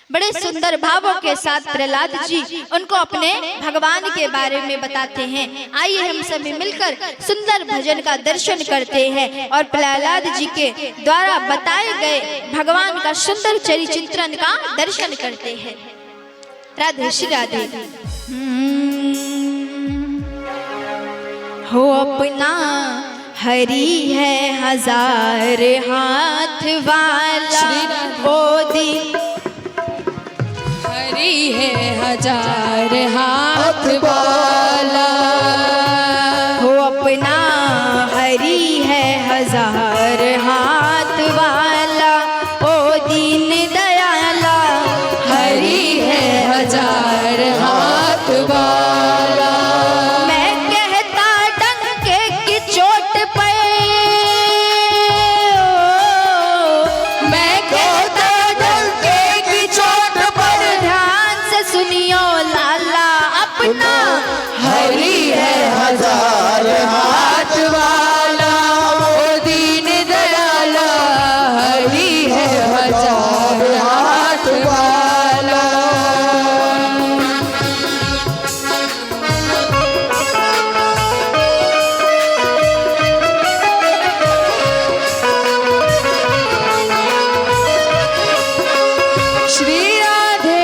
बड़े सुंदर भावों के साथ प्रहलाद जी उनको अपने भगवान के बारे में बताते हैं। आइए हम सभी मिलकर सुंदर भजन का दर्शन करते हैं और प्रहलाद जी के द्वारा बताए गए भगवान का सुंदर चरित्र का दर्शन करते हैं। राधे श्री राधे। हो अपना हरि है हजार हाथ वाला, बोधी हरि है हजार हाथ वाला। हो अपना हरि है हजार हाथ वाला, ओ दीन दयाला हरि है हजार हाथ वाला। मैं कहता डंके की चोट पे, मैं कहता डंके की चोट पर, ध्यान से सुनियो लाला अपना हरि है हजार हाथ वाला, ओ दीन दयाला हरि है हजार हाथ वाला। श्री राधे।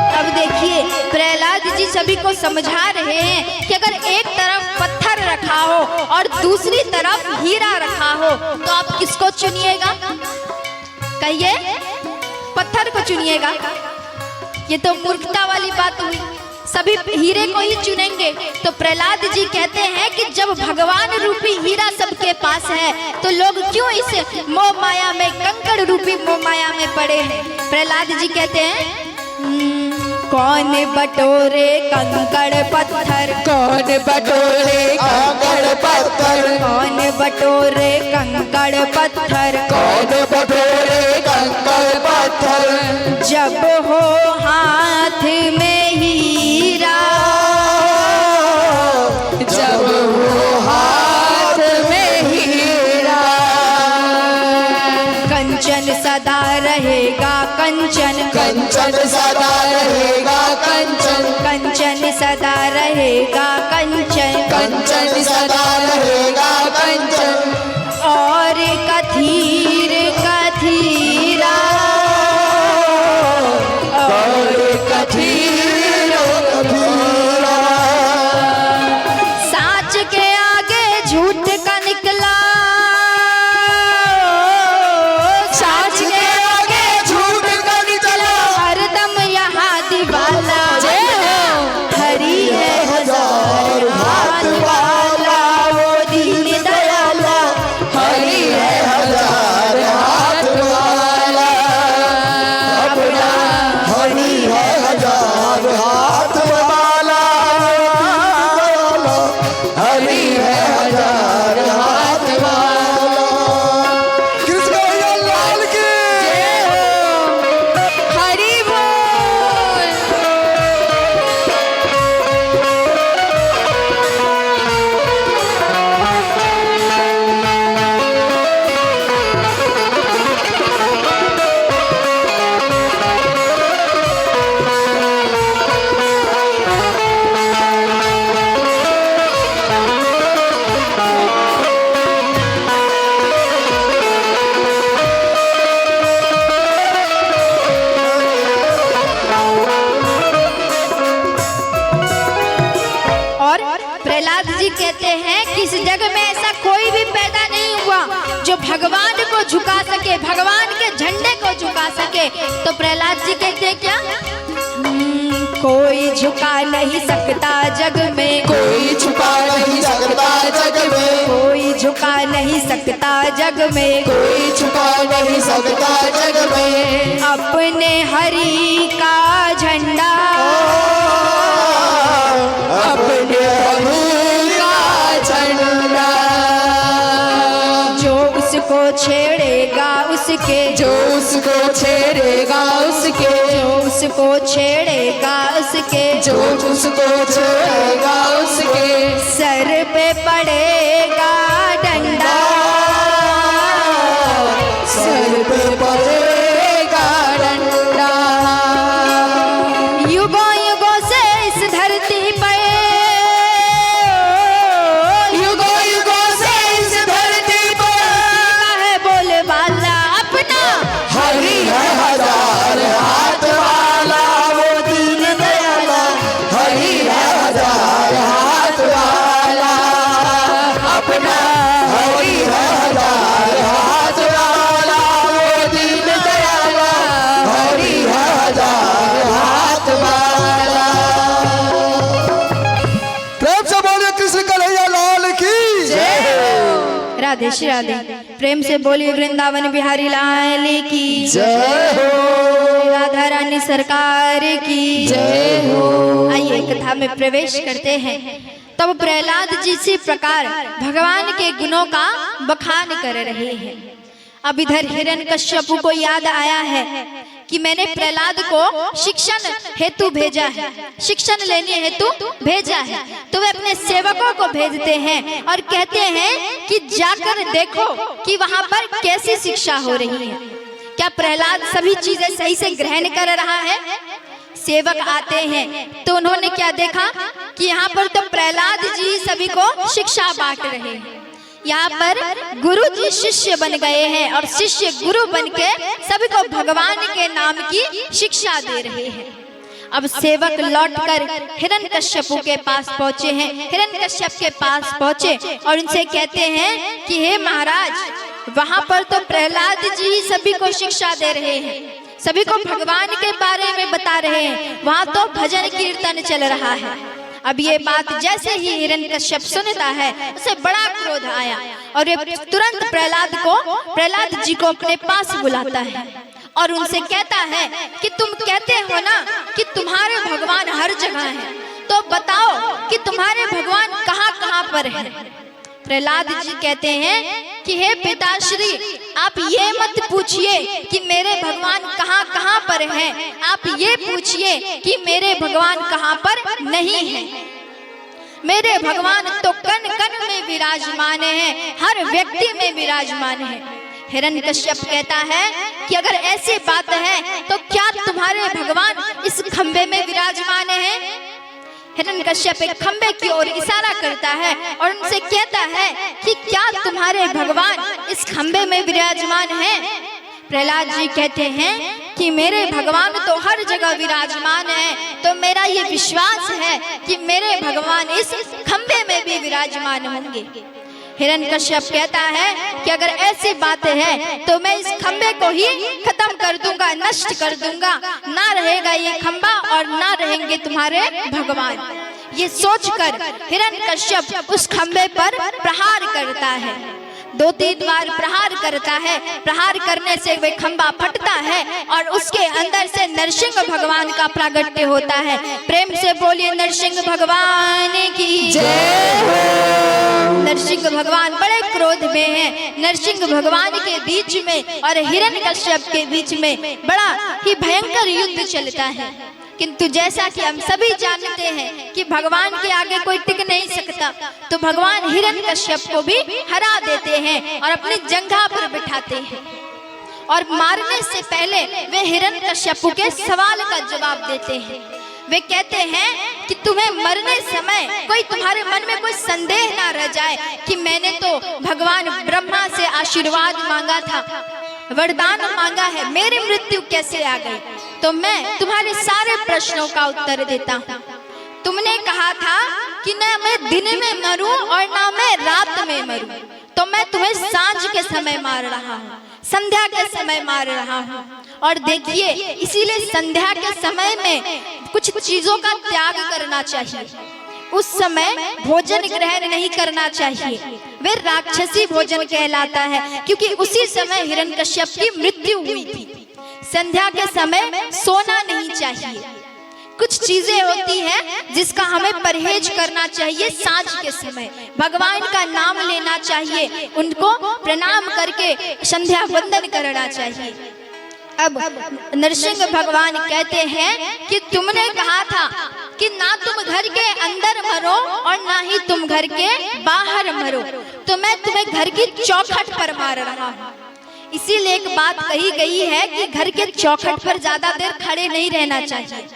अब देखिए प्रहलाद जी सभी को समझा रहे हैं कि अगर एक तरफ पत्थर रखा हो और दूसरी तरफ हीरा रखा हो तो आप किसको चुनिएगा? कहिए, पत्थर को चुनिएगा? ये तो मूर्खता वाली बात हुई, सभी हीरे को ही चुनेंगे। तो प्रहलाद जी कहते हैं कि जब भगवान रूपी हीरा सबके पास है तो लोग क्यों इस मोह माया में, कंकड़ रूपी मोह माया में पड़े हैं? प्रहलाद जी कहते हैं कौन बटोरे कंकड़ पत्थर, कौन बटोरे कंकड़ पत्थर, कौन बटोरे कंकड़ पत्थर, कौन बटोरे कंकड़ पत्थर, जब हो हाथ में हीरा, जब वो हाथ में हीरा। कंचन सदा रहेगा कंचन, कंचन सदा रहेगा कंचन, कंचन सदा रहेगा कंचन, कंचन सदा रहेगा कंचन। और कथीर कथीरा, और कथीर कथीरा, साच के आगे झूठ का निकला, साच के आगे झूठ का निकला, हरदम यहाँ दीवाला, जय हो। हरि है हजार हाथ वाला, वो दीन दयाला, हरि है हजार हाथ वाला, अपना हरि है हजार हाथ वाला, हरि है हजार हाथ वाला। कृष्ण लाल की जय हो। हरि बोल। और प्रहलाद जी कहते हैं कि इस जग में ऐसा कोई भी पैदा नहीं हुआ जो भगवान को झुका सके, भगवान के झंडे को झुका सके। तो प्रहलाद जी कहते हैं क्या? कोई झुका नहीं सकता जग में, कोई छुपा नहीं सकता जग में, कोई झुका नहीं सकता जग में, कोई छुपा नहीं सकता जग में, अपने हरि का झंडा, जो उसको छेड़ेगा उसके, जो उसको छेड़ेगा उसके, जो उसको छेड़ेगा उसके सर पे पड़ेगा डंडा, सर पे पड़ेगा डंडा। युगों युगों से इस धरती पर, युगों युगों से इस धरती पर है बोले वाला अपना, हरि है हजार हाथ वाला वो दीन दयाला, हरि है हजार हाथ वाला अपना, हरि है हजार हाथ वाला वो दीन दयाला, हरि है हजार हाथ वाला। प्रेम से बोलिए कृष्ण कन्हैया लाल की राधे श्री राधे। प्रेम से बोलिए वृंदावन बिहारी लाल की जय हो, राधा रानी सरकार की जय हो। आइए कथा में प्रवेश करते हैं। तब प्रहलाद जी इसी प्रकार भगवान के गुणों का बखान कर रहे हैं। अब इधर हिरण्यकश्यप को याद आया है कि मैंने प्रहलाद को शिक्षण हेतु भेजा है, शिक्षण लेने हेतु भेजा है। तो वे अपने सेवकों को भेजते हैं और कहते हैं कि जाकर देखो कि वहां पर कैसी शिक्षा हो रही है, क्या प्रहलाद सभी चीजें सही से ग्रहण कर रहा है। सेवक आते हैं तो उन्होंने क्या देखा कि यहाँ पर तो प्रहलाद जी सभी को शिक्षा बांट रहे हैं। यहाँ पर गुरु जी शिष्य बन गए हैं और शिष्य गुरु बन के सभी को भगवान के नाम की शिक्षा दे रहे हैं। अब सेवक लौटकर हिरण्यकश्यप के पास पहुंचे हैं। हिरण्यकश्यप के पास पहुंचे और उनसे कहते हैं कि हे महाराज, वहां पर तो प्रहलाद जी सभी को शिक्षा दे रहे हैं, सभी को भगवान के बारे में बता रहे हैं, वहां तो भजन कीर्तन चल रहा है। अब ये बात जैसे ही हिरण्यकश्यप सुनता है उसे बड़ा क्रोध आया और ये तुरंत प्रहलाद जी को अपने पास बुलाता है और उनसे कहता है कि तुम कहते हो ना कि तुम्हारे भगवान हर जगह हैं, तो बताओ कि तुम्हारे भगवान कहाँ कहाँ पर हैं। प्रहलाद जी कहते हैं कि हे पिताश्री, आप ये मत पूछिए कि मेरे भगवान कहाँ कहाँ पर हैं, आप ये पूछिए कि मेरे भगवान कहाँ पर नहीं हैं। मेरे भगवान तो कण कण में विराजमान हैं, हर व्यक्ति में विराजमान हैं। हिरण्यकश्यप कहता है कि अगर ऐसी बात है तो क्या तुम्हारे भगवान इस खंबे में विराजमान हैं। हिरण्यकश्यप एक खंबे की ओर इशारा करता है और उनसे कहता है कि क्या तुम्हारे भगवान इस खंबे में विराजमान हैं। प्रहलाद जी कहते हैं कि मेरे भगवान तो हर जगह विराजमान हैं, तो मेरा ये विश्वास है कि मेरे भगवान इस खंबे में भी विराजमान होंगे। हिरण्यकश्यप कहता है कि अगर ऐसी बात है तो मैं इस खंबे को ही खत्म कर दूंगा, नष्ट कर दूंगा, ना रहेगा ये खंबा और ना रहेंगे तुम्हारे भगवान। ये सोचकर हिरण्यकश्यप उस खंबे पर प्रहार करता है, 2-3 बार प्रहार करता है। प्रहार करने से वे खंबा फटता है और उसके अंदर से नरसिंह भगवान का प्रागट्य होता है। प्रेम से बोलिए नरसिंह भगवान की जय हो। नरसिंह भगवान बड़े क्रोध में हैं। नरसिंह भगवान के बीच में और हिरण्यकश्यप के बीच में बड़ा ही भयंकर युद्ध चलता है। किंतु जैसा कि हम सभी जानते हैं कि भगवान के आगे कोई टिक नहीं सकता, तो भगवान हिरण्यकश्यप को भी हरा देते हैं और अपनी जंघा पर बिठाते हैं और मारने से पहले वे हिरण्यकश्यप के सवाल का जवाब देते हैं। वे कहते हैं कि तुम्हें मरने समय कोई तुम्हारे मन में कोई संदेह ना रह जाए कि मैंने तो भगवान ब्रह्मा से आशीर्वाद मांगा था, वरदान मांगा है, मेरी मृत्यु कैसे आ गई। तो मैं तुम्हारे सारे प्रश्नों का उत्तर देता हूँ। तुमने कहा था कि न मैं दिन में मरूं और ना मैं रात में मरूं, तो मैं तुम्हें सांझ के समय मार रहा हूँ, संध्या के समय मार रहा हूँ। और देखिए, इसीलिए संध्या के समय में कुछ चीजों का त्याग करना चाहिए। उस समय भोजन ग्रहण नहीं करना चाहिए, वे राक्षसी भोजन कहलाता है, क्योंकि उसी समय हिरण्यकश्यप की मृत्यु हुई थी। संध्या के समय सोना नहीं चाहिए। कुछ चीजें होती हैं जिसका हमें परहेज करना चाहिए। सांझ के समय भगवान का नाम लेना चाहिए, उनको प्रणाम करके संध्या वंदन करना चाहिए। अब नरसिंह भगवान कहते हैं कि तुमने कहा था कि ना तुम घर के अंदर मरो और ना ही तुम घर के बाहर मरो, तो मैं तुम्हें घर की चौखट पर मार रहा हूँ। इसीलिए एक बात कही गई है कि घर के चौखट पर ज्यादा देर खड़े नहीं रहना चाहिए।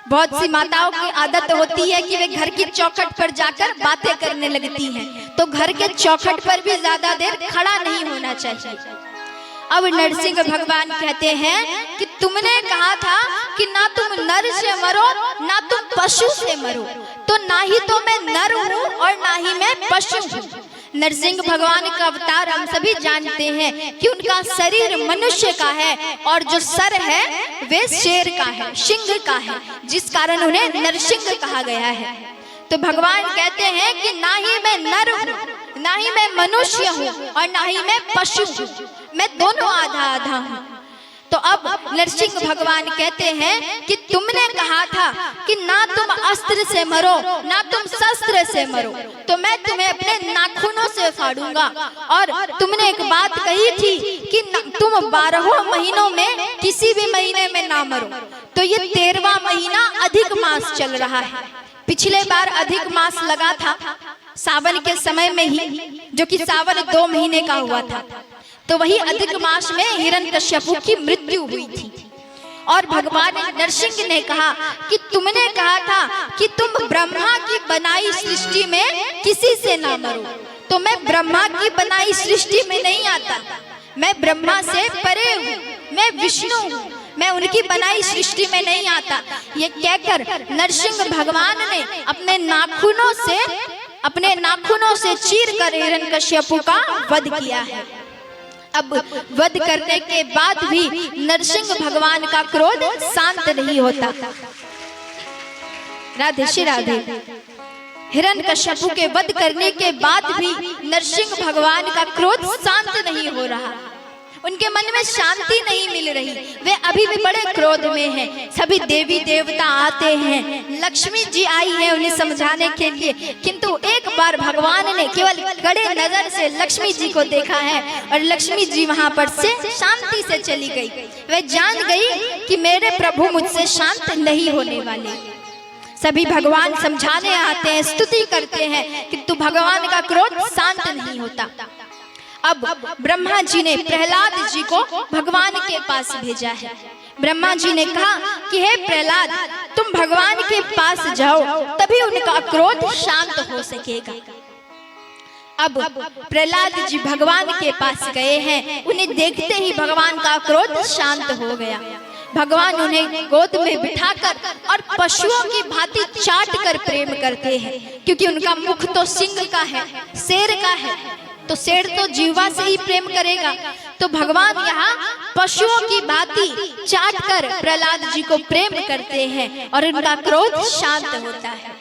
बहुत सी माताओं की आदत होती है कि वे घर की चौखट पर जाकर बातें करने लगती हैं, तो घर के चौखट पर भी ज्यादा देर खड़ा नहीं होना चाहिए। अब नरसिंह भगवान कहते हैं कि तुमने कहा था कि ना तुम नर से मरो ना तुम पशु से मरो, तो ना ही तो मैं नर हूँ और ना ही मैं पशु हूँ। नरसिंह भगवान का अवतार हम सभी जानते हैं कि उनका शरीर मनुष्य का है और जो सर है वे शेर का है, सिंह का है, जिस कारण उन्हें नरसिंह कहा गया है। तो भगवान कहते हैं कि ना ही मैं नर हूँ, ना ही मैं मनुष्य हूँ और ना ही मैं पशु हूँ, मैं दोनों आधा आधा हूँ। तो अब नरसिंह भगवान कहते हैं कि तुमने कहा था कि ना तुम अस्त्र से मरो ना तुम शस्त्र से मरो, तो मैं तुम्हें अपने नाखूनों से फाड़ूंगा। और तुमने एक बात कही थी कि तुम 12 महीनों में किसी भी महीने में ना मरो, तो ये 13वां महीना अधिक मास चल रहा है। पिछले बार अधिक मास लगा था सावन के समय में ही, जो कि सावन 2 महीने का हुआ था, तो वही अधिक मास में हिरण्यकश्यपु की मृत्यु हुई थी। और भगवान नरसिंह ने कहा कि तुमने कहा था कि तुम ब्रह्मा की बनाई सृष्टि में किसी से ना मरो, तो मैं ब्रह्मा की बनाई सृष्टि में नहीं आता, मैं ब्रह्मा से परे हूँ, मैं विष्णु हूँ, मैं उनकी बनाई सृष्टि में नहीं आता। ये कहकर नरसिंह भगवान ने अपने नाखूनों से चीर कर हिरण्यकश्यपु का वध किया है। अब वध करने के बाद भी नरसिंह भगवान का क्रोध शांत नहीं होता। राधे श्री राधे। हिरण्यकश्यपु के वध करने के बाद भी नरसिंह भगवान का क्रोध शांत नहीं हो रहा, उनके मन में शांति नहीं मिल रही, वे अभी भी बड़े क्रोध में हैं। सभी देवी देवता आते हैं, लक्ष्मी जी आई है उन्हें समझाने के लिए, किंतु एक बार भगवान ने केवल कड़े नजर से लक्ष्मी जी को देखा है और लक्ष्मी जी वहां पर से शांति से चली गई। वे जान गई कि मेरे प्रभु मुझसे शांत नहीं होने वाले। सभी भगवान समझाने आते हैं, स्तुति करते हैं, किंतु भगवान का क्रोध शांत नहीं होता। अब ब्रह्मा जी ने प्रहलाद जी को भगवान के पास भेजा है। ब्रह्मा जी ने कहा कि हे प्रहलाद, तुम भगवान के पास जाओ, तभी उनका क्रोध शांत हो सकेगा। अब प्रहलाद जी भगवान के पास गए हैं, उन्हें देखते ही भगवान का क्रोध शांत हो गया। भगवान उन्हें गोद में बिठाकर और पशुओं की भांति चाट कर प्रेम करते हैं, क्योंकि उनका मुख तो सिंह का है, शेर का है, तो शेर तो जीवा से ही प्रेम करेगा। तो भगवान यहाँ पशुओं की भांति चाट कर प्रहलाद जी को प्रेम करते हैं और उनका क्रोध शांत होता है।